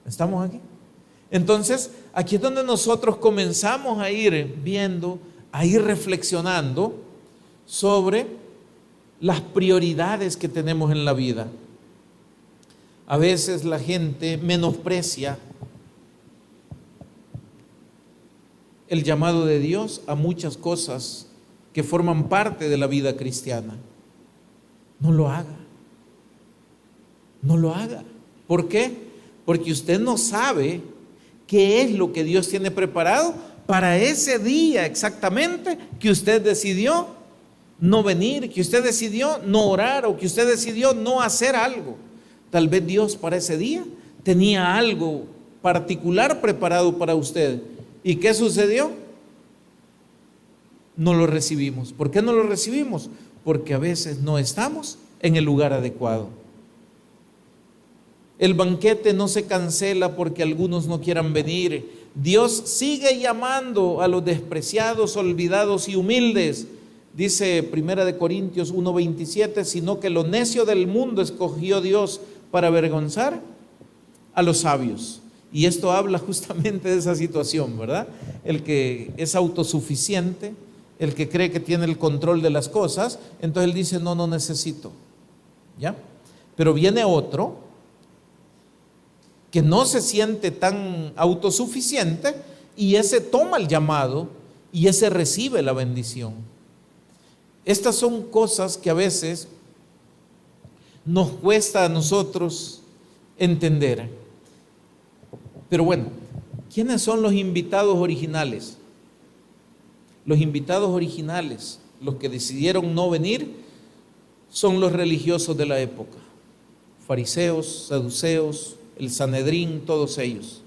¿Estamos aquí? Entonces, aquí es donde nosotros comenzamos a ir viendo, a ir reflexionando sobre las prioridades que tenemos en la vida. A veces la gente menosprecia el llamado de Dios a muchas cosas que forman parte de la vida cristiana. No lo haga. No lo haga. ¿Por qué? Porque usted no sabe qué es lo que Dios tiene preparado para ese día exactamente que usted decidió no venir, que usted decidió no orar o que usted decidió no hacer algo. Tal vez Dios para ese día tenía algo particular preparado para usted. ¿Y qué sucedió? No lo recibimos. ¿Por qué no lo recibimos? Porque a veces no estamos en el lugar adecuado. El banquete no se cancela porque algunos no quieran venir. Dios sigue llamando a los despreciados, olvidados y humildes. Dice 1 Corintios 1:27, sino que lo necio del mundo escogió Dios para avergonzar a los sabios. Y esto habla justamente de esa situación, ¿verdad? El que es autosuficiente, el que cree que tiene el control de las cosas, entonces él dice, no necesito. ¿Ya? Pero viene otro que no se siente tan autosuficiente y ese toma el llamado y ese recibe la bendición. Estas son cosas que a veces nos cuesta a nosotros entender. Pero bueno, ¿quiénes son los invitados originales? Los invitados originales, los que decidieron no venir, son los religiosos de la época. Fariseos, saduceos, el Sanedrín, todos ellos.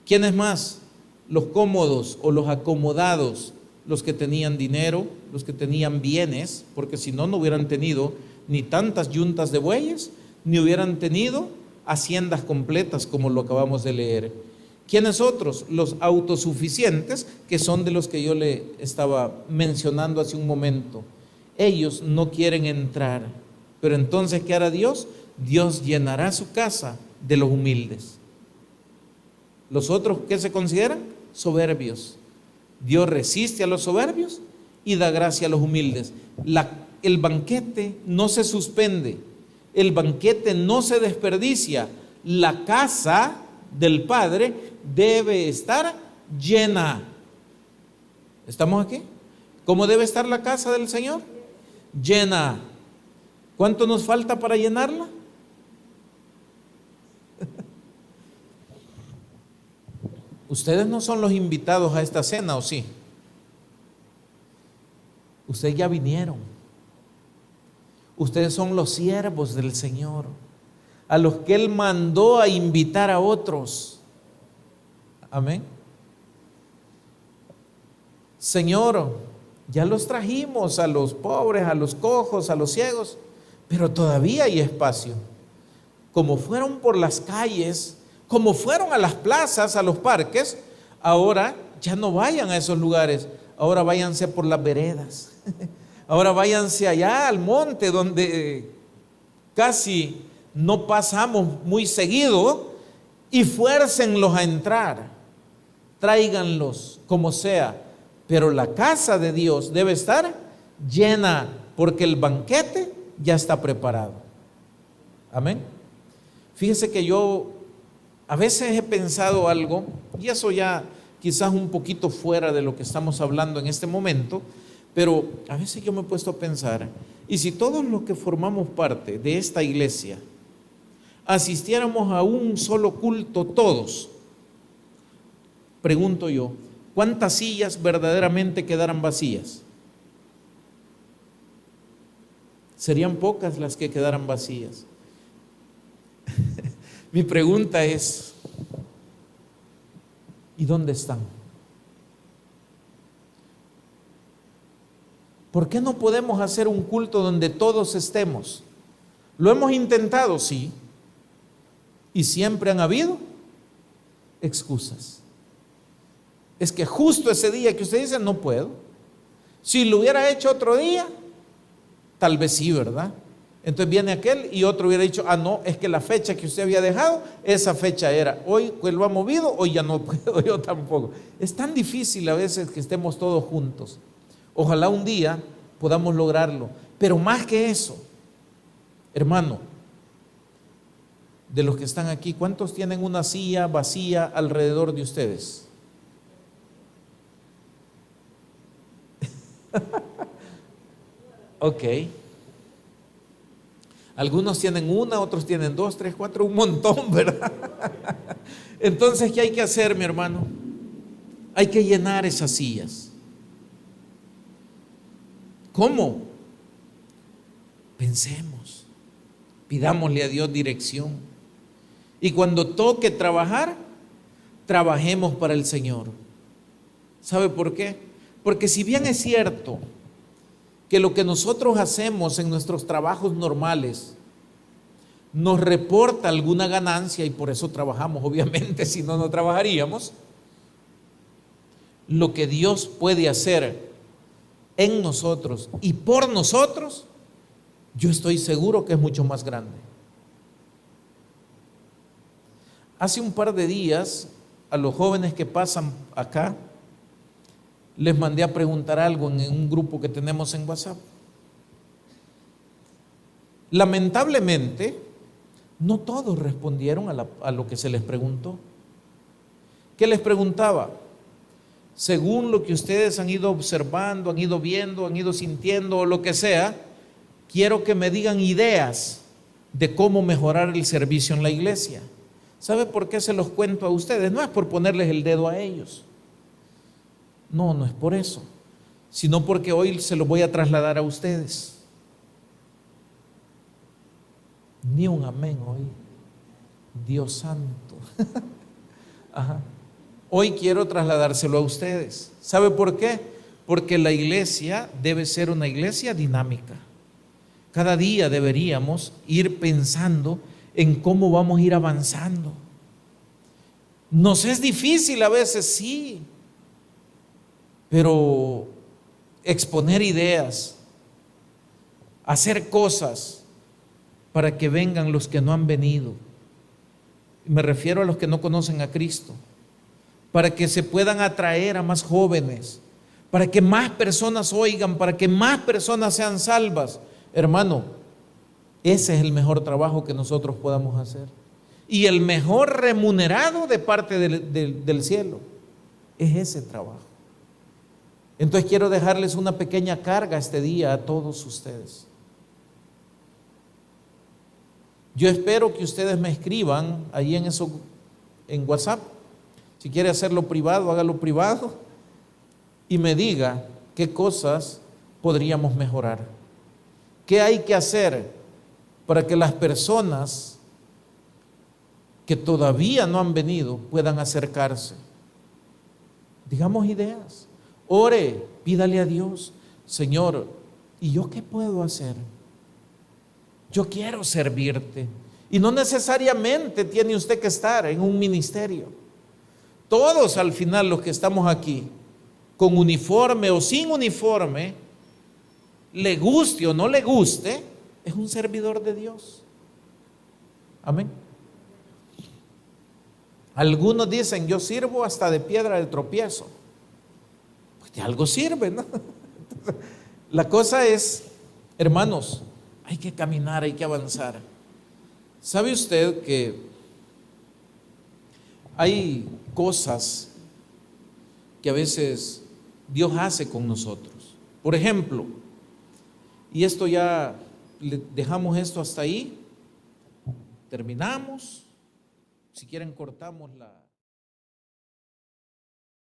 ¿Quiénes más? Los cómodos o los acomodados, los que tenían dinero, los que tenían bienes, porque si no, no hubieran tenido ni tantas yuntas de bueyes, ni hubieran tenido haciendas completas como lo acabamos de leer. ¿Quiénes otros? Los autosuficientes, que son de los que yo le estaba mencionando hace un momento. Ellos no quieren entrar, pero entonces, ¿qué hará Dios? Dios llenará su casa de los humildes. Los otros, ¿qué se consideran? Soberbios. Dios resiste a los soberbios y da gracia a los humildes. El banquete no se suspende. el banquete no se desperdicia. La casa del Padre debe estar llena. ¿Estamos aquí? ¿Cómo debe estar la casa del Señor? Llena. ¿Cuánto nos falta para llenarla? Ustedes no son los invitados a esta cena, ¿o sí? Ustedes ya vinieron. Ustedes son los siervos del Señor, a los que Él mandó a invitar a otros. Amén. Señor, ya los trajimos a los pobres, a los cojos, a los ciegos, pero todavía hay espacio. Como fueron por las calles, como fueron a las plazas, a los parques, ahora ya no vayan a esos lugares, ahora váyanse por las veredas. Ahora váyanse allá al monte donde casi no pasamos muy seguido y fuércenlos a entrar. Tráiganlos como sea, pero la casa de Dios debe estar llena porque el banquete ya está preparado. Amén. Fíjese que yo a veces he pensado algo, y eso ya quizás un poquito fuera de lo que estamos hablando en este momento, pero a veces yo me he puesto a pensar, y si todos los que formamos parte de esta iglesia asistiéramos a un solo culto todos, pregunto yo, ¿cuántas sillas verdaderamente quedarán vacías? Serían pocas las que quedaran vacías. Mi pregunta es, ¿y dónde están? ¿Por qué no podemos hacer un culto donde todos estemos? Lo hemos intentado, sí, y siempre han habido excusas. Es que justo ese día que usted dice, no puedo. Si lo hubiera hecho otro día, tal vez sí, ¿verdad? Entonces viene aquel y otro hubiera dicho, no, es que la fecha que usted había dejado, esa fecha era. Hoy pues lo ha movido, hoy ya no puedo, yo tampoco. Es tan difícil a veces que estemos todos juntos. Ojalá un día podamos lograrlo. Pero más que eso, hermano, de los que están aquí, ¿cuántos tienen una silla vacía alrededor de ustedes? Ok. Algunos tienen una, otros tienen 2, 3, 4, un montón, ¿verdad? Entonces, ¿qué hay que hacer, mi hermano? Hay que llenar esas sillas. ¿Cómo? Pensemos, pidámosle a Dios dirección. Y cuando toque trabajar, trabajemos para el Señor. ¿Sabe por qué? Porque si bien es cierto que lo que nosotros hacemos en nuestros trabajos normales nos reporta alguna ganancia y por eso trabajamos, obviamente, si no, no trabajaríamos, lo que Dios puede hacer en nosotros y por nosotros, yo estoy seguro que es mucho más grande. Hace un par de días, a los jóvenes que pasan acá, les mandé a preguntar algo en un grupo que tenemos en WhatsApp. Lamentablemente, no todos respondieron a lo que se les preguntó. ¿Qué les preguntaba? Según lo que ustedes han ido observando, han ido viendo, han ido sintiendo o lo que sea, quiero que me digan ideas de cómo mejorar el servicio en la iglesia. ¿Sabe por qué se los cuento a ustedes? No es por ponerles el dedo a ellos. No, no es por eso, sino porque hoy se los voy a trasladar a ustedes. Ni un amén hoy. Dios santo. Ajá. Hoy quiero trasladárselo a ustedes. ¿Sabe por qué? Porque la iglesia debe ser una iglesia dinámica. Cada día deberíamos ir pensando en cómo vamos a ir avanzando. Nos es difícil a veces, sí, pero exponer ideas, hacer cosas para que vengan los que no han venido. Me refiero a los que no conocen a Cristo, para que se puedan atraer a más jóvenes, para que más personas oigan, para que más personas sean salvas. Hermano, Ese es el mejor trabajo que nosotros podamos hacer. Y el mejor remunerado de parte del cielo es ese trabajo. Entonces quiero dejarles una pequeña carga este día a todos ustedes. Yo espero que ustedes me escriban ahí en WhatsApp. Si quiere hacerlo privado, hágalo privado y me diga qué cosas podríamos mejorar. ¿Qué hay que hacer para que las personas que todavía no han venido puedan acercarse? Digamos ideas. Ore, pídale a Dios, Señor, ¿y yo qué puedo hacer? Yo quiero servirte. Y no necesariamente tiene usted que estar en un ministerio. Todos al final los que estamos aquí, con uniforme o sin uniforme, le guste o no le guste, es un servidor de Dios. Amén. Algunos dicen, yo sirvo hasta de piedra de tropiezo. Pues de algo sirve, ¿no? La cosa es, hermanos, hay que caminar, hay que avanzar. ¿Sabe usted que hay cosas que a veces Dios hace con nosotros? Por ejemplo, y esto ya dejamos esto hasta ahí, terminamos. Si quieren cortamos la...